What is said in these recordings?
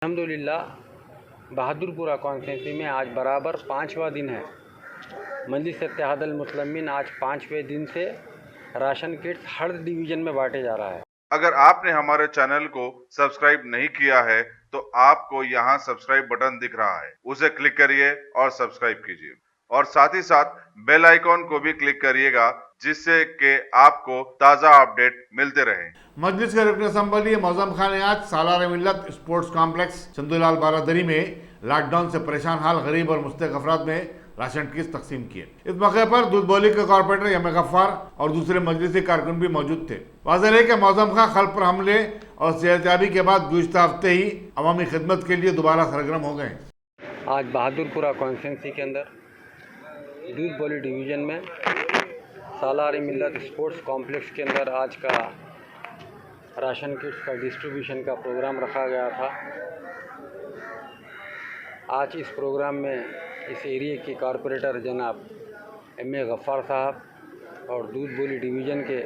الحمدللہ بہادر پورہ کانسٹیچوئنسی میں آج برابر 5واں دن ہے۔ مجلس اتحاد المسلمین آج 5ویں دن سے راشن کٹس ہر ڈویژن میں بانٹے جا رہا ہے۔ اگر آپ نے ہمارے چینل کو سبسکرائب نہیں کیا ہے تو آپ کو یہاں سبسکرائب بٹن دکھ رہا ہے، اسے کلک کریے اور سبسکرائب کیجیے، اور ساتھ ہی ساتھ بیل آئیکن کو بھی کلک کریے گا جس سے کہ آپ کو تازہ اپڈیٹ ملتے رہیں۔ مجلس کے رکن اسمبلی معظم خان نے آج سالار ملت اسپورٹس کمپلیکس چندولال بارادری میں لاک ڈاؤن سے پریشان حال غریب اور مستحق افراد میں راشن کٹس تقسیم کیے۔ اس موقع پر دودھ بولی کے کارپوریٹر یم غفار اور دوسرے مجلسی کارکن بھی موجود تھے۔ واضح ہے کہ معظم خان خلق پر حملے اور صحتیابی کے بعد گزشتہ ہفتے ہی عوامی خدمت کے لیے دوبارہ سرگرم ہو گئے۔ آج بہادر پورہ کانسٹیچوئنسی کے اندر دودھ بولی ڈویژن میں سالار ملت اسپورٹس کمپلیکس کے اندر آج کا راشن کٹس کا ڈسٹریبیوشن کا پروگرام رکھا گیا تھا۔ آج اس پروگرام میں اس ایریے کے کارپوریٹر جناب یم غفار صاحب اور دودھ بولی ڈویژن کے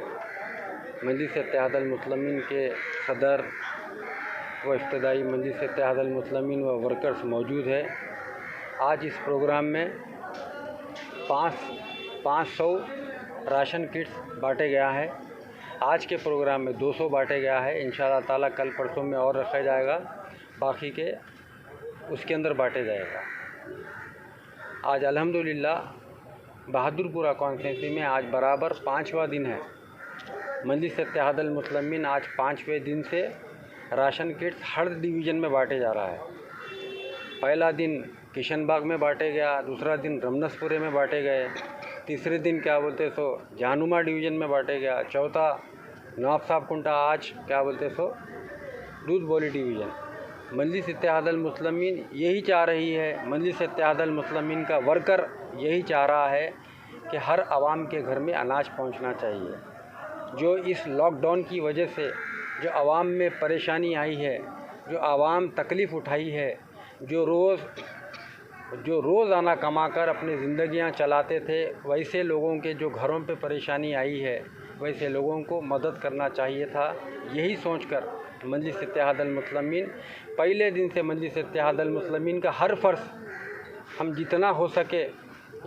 مجلس اتحاد المسلمین کے صدر و ابتدائی مجلس اتحاد المسلمین و ورکرز موجود ہے۔ آج اس پروگرام میں 500 راشن کٹس بانٹے گیا ہے۔ آج کے پروگرام میں 200 بانٹے گیا ہے۔ انشاءاللہ تعالیٰ کل پرسوں میں اور رکھا جائے گا، باقی کے اس کے اندر بانٹے جائے گا۔ آج الحمدللہ بہادر پورہ کانسٹیچوئنسی میں آج برابر 5واں دن ہے۔ مجلس اتحاد المسلمین آج 5ویں دن سے راشن کٹس ہر ڈویژن میں بانٹے جا رہا ہے۔ پہلا دن کشن باغ میں بانٹے گیا، دوسرا دن رمنس پورے میں بانٹے گئے، تیسرے دن جہنما ڈویژن میں بانٹے گیا، چوتھا نواب صاحب کنٹا، آج دودھ بولی ڈویژن۔ مجلس اتحاد المسلمین یہی چاہ رہی ہے، مجلس اتحاد المسلمین کا ورکر یہی چاہ رہا ہے کہ ہر عوام کے گھر میں اناج پہنچنا چاہیے۔ جو اس لاک ڈاؤن کی وجہ سے جو عوام میں پریشانی آئی ہے، جو عوام تکلیف اٹھائی ہے، جو روزانہ کما کر اپنی زندگیاں چلاتے تھے، ویسے لوگوں کے جو گھروں پہ پریشانی آئی ہے، ویسے لوگوں کو مدد کرنا چاہیے تھا۔ یہی سوچ کر مجلس اتحاد المسلمین پہلے دن سے مجلس اتحاد المسلمین کا ہر فرض ہم جتنا ہو سکے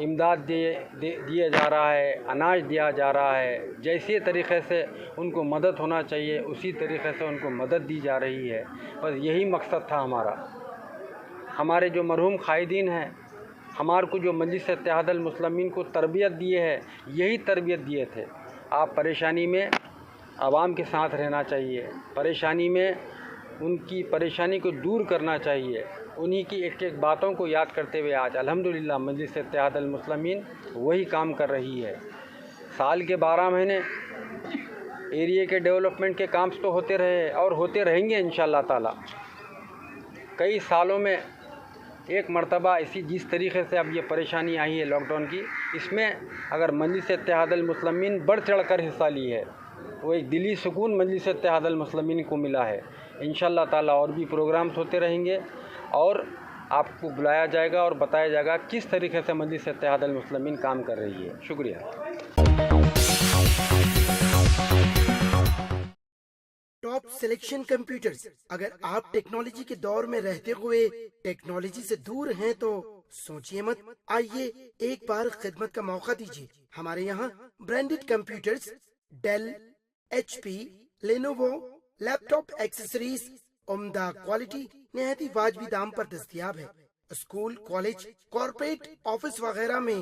امداد دیا جا رہا ہے، اناج دیا جا رہا ہے، جیسے طریقے سے ان کو مدد ہونا چاہیے اسی طریقے سے ان کو مدد دی جا رہی ہے۔ بس یہی مقصد تھا ہمارا۔ ہمارے جو مرحوم قائدین ہیں، ہمارے کو جو مجلس اتحاد المسلمین کو تربیت دیے ہے، یہی تربیت دیے تھے۔ آپ پریشانی میں عوام کے ساتھ رہنا چاہیے، پریشانی میں ان کی پریشانی کو دور کرنا چاہیے، انہی کی ایک ایک باتوں کو یاد کرتے ہوئے آج الحمدللہ مجلس اتحاد المسلمین وہی کام کر رہی ہے۔ سال کے 12 مہینے ایریے کے ڈیولپمنٹ کے کام تو ہوتے رہے اور ہوتے رہیں گے انشاءاللہ تعالی۔ کئی سالوں میں ایک مرتبہ جس طریقے سے اب یہ پریشانی آئی ہے لاک ڈاؤن کی، اس میں اگر مجلس اتحاد المسلمین بڑھ چڑھ کر حصہ لی ہے، وہ ایک دلی سکون مجلس اتحاد المسلمین کو ملا ہے۔ انشاءاللہ تعالی اور بھی پروگرامز ہوتے رہیں گے اور آپ کو بلایا جائے گا اور بتایا جائے گا کس طریقے سے مجلس اتحاد المسلمین کام کر رہی ہے۔ شکریہ۔ Top selection computers. اگر آپ ٹیکنالوجی کے دور میں رہتے ہوئے ٹیکنالوجی سے دور ہیں تو سوچئے مت، آئیے ایک بار خدمت کا موقع دیجیے۔ ہمارے یہاں branded computers, Dell, H P, Lenovo, laptop accessories عمدہ کوالٹی نہایت ہی واجبی دام پر دستیاب ہے۔ اسکول، کالج، کارپوریٹ آفس وغیرہ میں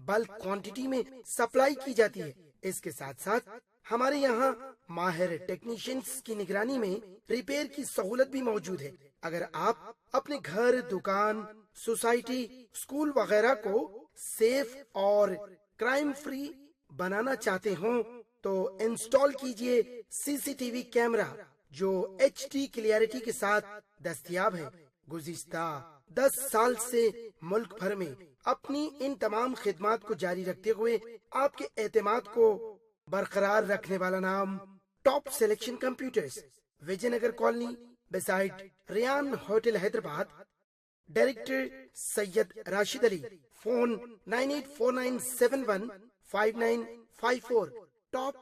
بلک کوانٹٹی میں سپلائی کی جاتی ہے۔ اس کے ساتھ ساتھ ہمارے یہاں ماہر ٹیکنیشینز کی نگرانی میں ریپیئر کی سہولت بھی موجود ہے۔ اگر آپ اپنے گھر، دکان، سوسائٹی، اسکول وغیرہ کو سیف اور کرائم فری بنانا چاہتے ہوں تو انسٹال کیجئے سی سی ٹی وی کیمرہ جو ایچ ڈی کلیئرٹی کے ساتھ دستیاب ہے۔ گزشتہ 10 سال سے ملک بھر میں اپنی ان تمام خدمات کو جاری رکھتے ہوئے آپ کے اعتماد کو برقرار رکھنے والا نام top selection computers, Vijay Nagar colony beside Ryan hotel Hyderabad. Director Syed Rashid Ali. Phone 9849715954۔ Top